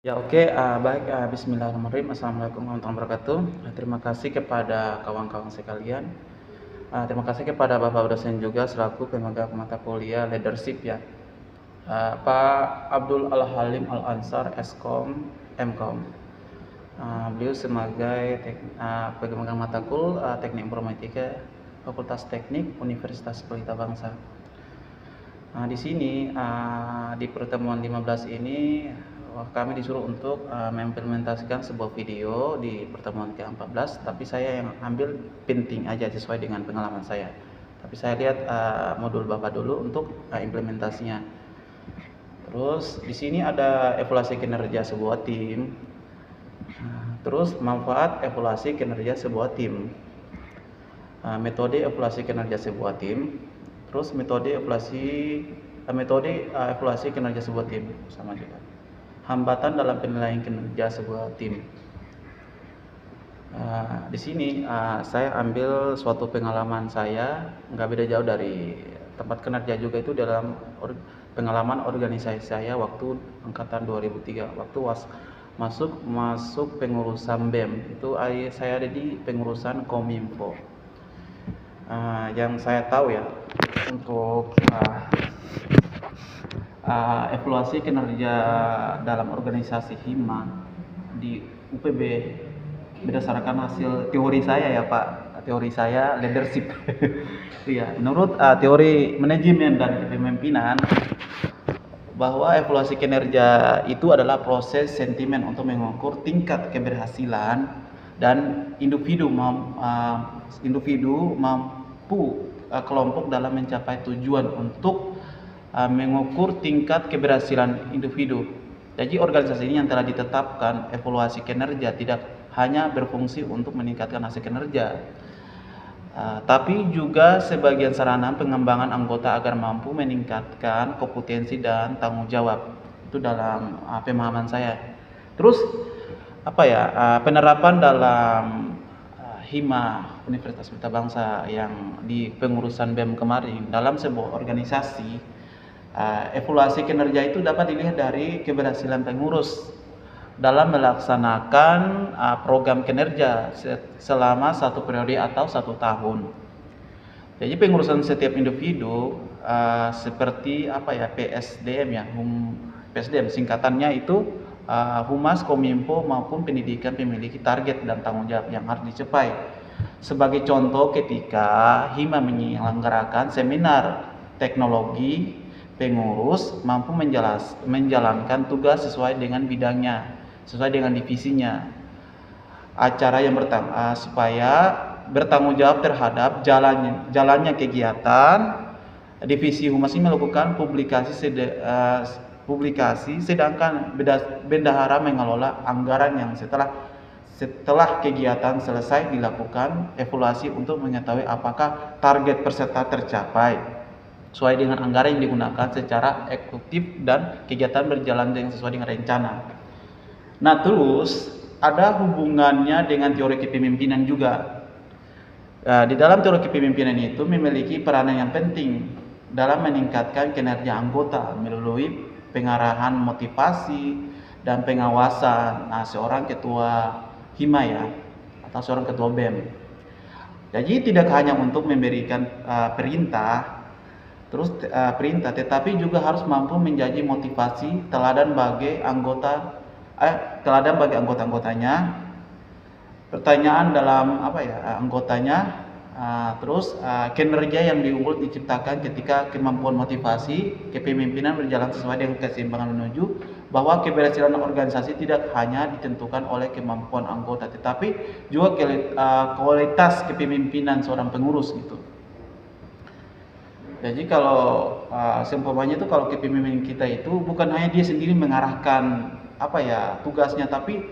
Ya oke, baik, bismillahirrahmanirrahim. Assalamualaikum warahmatullahi wabarakatuh. Terima kasih kepada kawan-kawan sekalian. Terima kasih kepada Bapak dosen juga selaku pemegang mata kuliah leadership ya. Pak Abdul Al-Halim Al-Ansar, Eskom, Mkom. Beliau sebagai pemegang mata kuliah Teknik Informatika Fakultas Teknik Universitas Pelita Bangsa. Di sini di pertemuan 15 ini kami disuruh untuk mengimplementasikan sebuah video di pertemuan ke-14, tapi saya yang ambil penting aja sesuai dengan pengalaman saya. Tapi saya lihat modul Bapak dulu untuk implementasinya. Terus di sini ada evaluasi kinerja sebuah tim. Terus manfaat evaluasi kinerja sebuah tim. Metode evaluasi kinerja sebuah tim. Terus metode evaluasi kinerja sebuah tim sama juga. Hambatan dalam penilaian kinerja sebuah tim. Di sini saya ambil suatu pengalaman saya, nggak beda jauh dari tempat kerja juga, itu dalam pengalaman organisasi saya waktu angkatan 2003, waktu masuk pengurusan BEM. Itu saya ada di pengurusan Kominfo. Yang saya tahu ya, untuk evaluasi kinerja dalam organisasi hima di UPB berdasarkan hasil teori saya ya Pak, teori saya leadership. Iya, menurut teori manajemen dan kepemimpinan, bahwa evaluasi kinerja itu adalah proses sentimen untuk mengukur tingkat keberhasilan dan individu mampu kelompok dalam mencapai tujuan untuk mengukur tingkat keberhasilan individu. Jadi organisasi ini yang telah ditetapkan evaluasi kinerja tidak hanya berfungsi untuk meningkatkan hasil kinerja, tapi juga sebagai sarana pengembangan anggota agar mampu meningkatkan kompetensi dan tanggung jawab. Itu dalam pemahaman saya. Terus penerapan dalam hima Universitas Pelita Bangsa yang di pengurusan BEM kemarin dalam sebuah organisasi, evaluasi kinerja itu dapat dilihat dari keberhasilan pengurus dalam melaksanakan program kinerja selama satu periode atau 1 tahun. Jadi pengurusan setiap individu seperti PSDM ya, PSDM singkatannya itu, Humas Kominfo maupun pendidikan memiliki target dan tanggung jawab yang harus dicapai. Sebagai contoh, ketika hima menyelenggarakan seminar teknologi, pengurus mampu menjalankan tugas sesuai dengan bidangnya, sesuai dengan divisinya. Acara yang supaya bertanggung jawab terhadap jalannya kegiatan, divisi humas ini melakukan publikasi, sedangkan bendahara mengelola anggaran yang setelah kegiatan selesai dilakukan evaluasi untuk mengetahui apakah target peserta tercapai sesuai dengan anggaran yang digunakan secara efektif dan kegiatan berjalan dengan sesuai dengan rencana. Nah, terus ada hubungannya dengan teori kepemimpinan juga. Di dalam teori kepemimpinan itu memiliki peranan yang penting dalam meningkatkan kinerja anggota melalui pengarahan motivasi dan pengawasan seorang ketua hima ya, atau seorang ketua BEM. Jadi tidak hanya untuk memberikan perintah, tetapi juga harus mampu menjadi motivasi teladan bagi anggota-anggotanya. Pertanyaan dalam anggotanya, terus kinerja yang diunggul diciptakan ketika kemampuan motivasi kepemimpinan berjalan sesuai dengan keseimbangan, menuju bahwa keberhasilan organisasi tidak hanya ditentukan oleh kemampuan anggota, tetapi juga kualitas kepemimpinan seorang pengurus gitu. Jadi kalau seumpamanya itu, kalau kepemimpinan kita itu bukan hanya dia sendiri mengarahkan tugasnya, tapi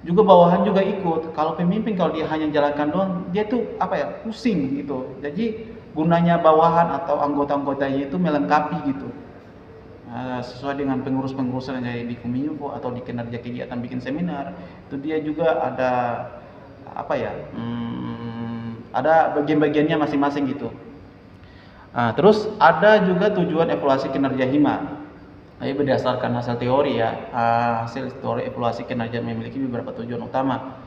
juga bawahan juga ikut. Kalau pemimpin, kalau dia hanya jalankan doang, dia tuh pusing gitu. Jadi gunanya bawahan atau anggota-anggotanya itu melengkapi gitu, sesuai dengan pengurus-pengurusan yang di Kominfo atau di kinerja kegiatan bikin seminar. Itu dia juga ada ada bagian-bagiannya masing-masing gitu. Terus ada juga tujuan evaluasi kinerja hima. Jadi berdasarkan hasil teori ya, hasil teori evaluasi kinerja memiliki beberapa tujuan utama,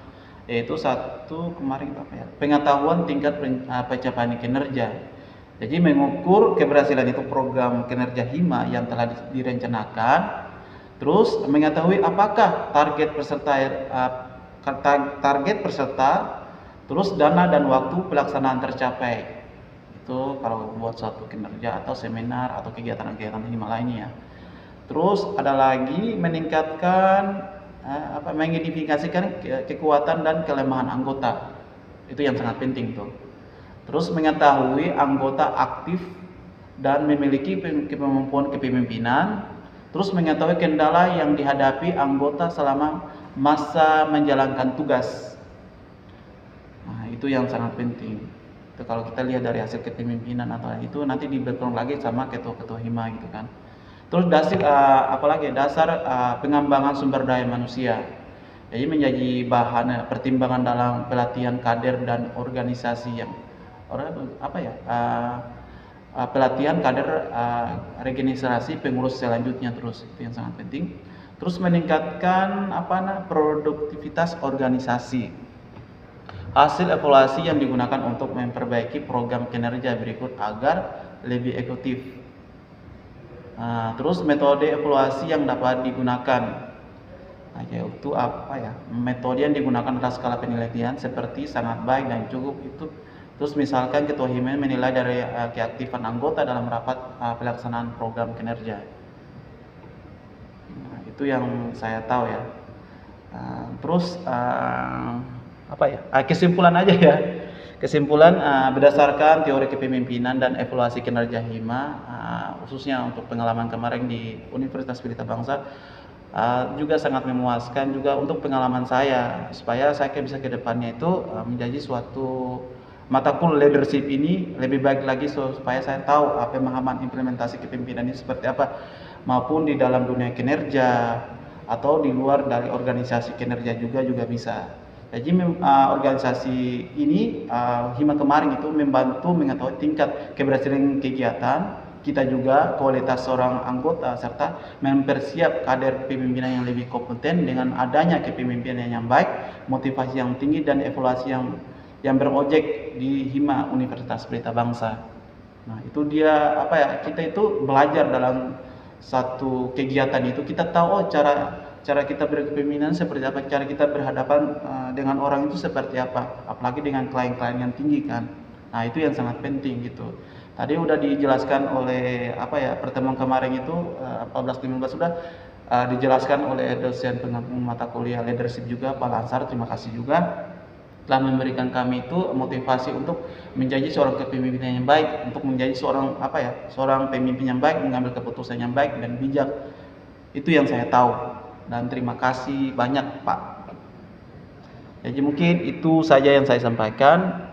yaitu satu kemarin apa ya, pengetahuan tingkat pencapaian kinerja. Jadi mengukur keberhasilan itu program kinerja HIMA yang telah direncanakan, terus mengetahui apakah target peserta, terus dana dan waktu pelaksanaan tercapai. Itu kalau buat suatu kinerja atau seminar atau kegiatan-kegiatan HIMA lainnya. Terus ada lagi meningkatkan mengidentifikasikan kekuatan dan kelemahan anggota. Itu yang sangat penting tuh. Terus mengetahui anggota aktif dan memiliki kemampuan kepemimpinan. Terus mengetahui kendala yang dihadapi anggota selama masa menjalankan tugas. Nah, itu yang sangat penting. Itu kalau kita lihat dari hasil kepemimpinan atau itu nanti di background lagi sama ketua-ketua HIMA gitu kan. Terus dasar pengembangan sumber daya manusia. Jadi menjadi bahan pertimbangan dalam pelatihan kader dan organisasi yang pelatihan kader regenerasi pengurus selanjutnya, terus itu yang sangat penting. Terus meningkatkan produktivitas organisasi. Hasil evaluasi yang digunakan untuk memperbaiki program kinerja berikut agar lebih efektif. Terus metode evaluasi yang dapat digunakan, yaitu metode yang digunakan adalah skala penilaian seperti sangat baik dan cukup itu. Terus misalkan ketua HIMA menilai dari keaktifan anggota dalam rapat pelaksanaan program kinerja. Nah, itu yang saya tahu ya. Terus kesimpulan aja ya. Kesimpulan, berdasarkan teori kepemimpinan dan evaluasi kinerja HIMA, khususnya untuk pengalaman kemarin di Universitas Pelita Bangsa, juga sangat memuaskan juga untuk pengalaman saya, supaya saya bisa ke depannya itu menjadi suatu mata kuliah leadership ini lebih baik lagi, supaya saya tahu pemahaman implementasi kepemimpinan ini seperti apa, maupun di dalam dunia kinerja atau di luar dari organisasi kinerja juga bisa. Jadi organisasi ini HIMA kemarin itu membantu mengetahui tingkat keberhasilan kegiatan kita, juga kualitas seorang anggota, serta mempersiap kader kepemimpinan yang lebih kompeten dengan adanya kepemimpinan yang baik, motivasi yang tinggi, dan evaluasi yang berojek di HIMA Universitas Pelita Bangsa. Nah, itu dia kita itu belajar dalam satu kegiatan itu, kita tahu cara kita berkepemimpinan seperti apa, cara kita berhadapan dengan orang itu seperti apa, apalagi dengan klien-klien yang tinggi kan. Nah, itu yang sangat penting gitu. Tadi udah dijelaskan oleh pertemuan kemarin itu 14-15 sudah dijelaskan oleh dosen pengampu mata kuliah leadership juga, Pak Lansar. Terima kasih juga telah memberikan kami itu motivasi untuk menjadi seorang kepemimpinan yang baik, untuk menjadi seorang pemimpin yang baik, mengambil keputusan yang baik dan bijak. Itu yang saya tahu. Dan terima kasih banyak Pak. Jadi mungkin itu saja yang saya sampaikan.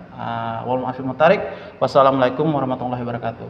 Wassalamualaikum warahmatullahi wabarakatuh.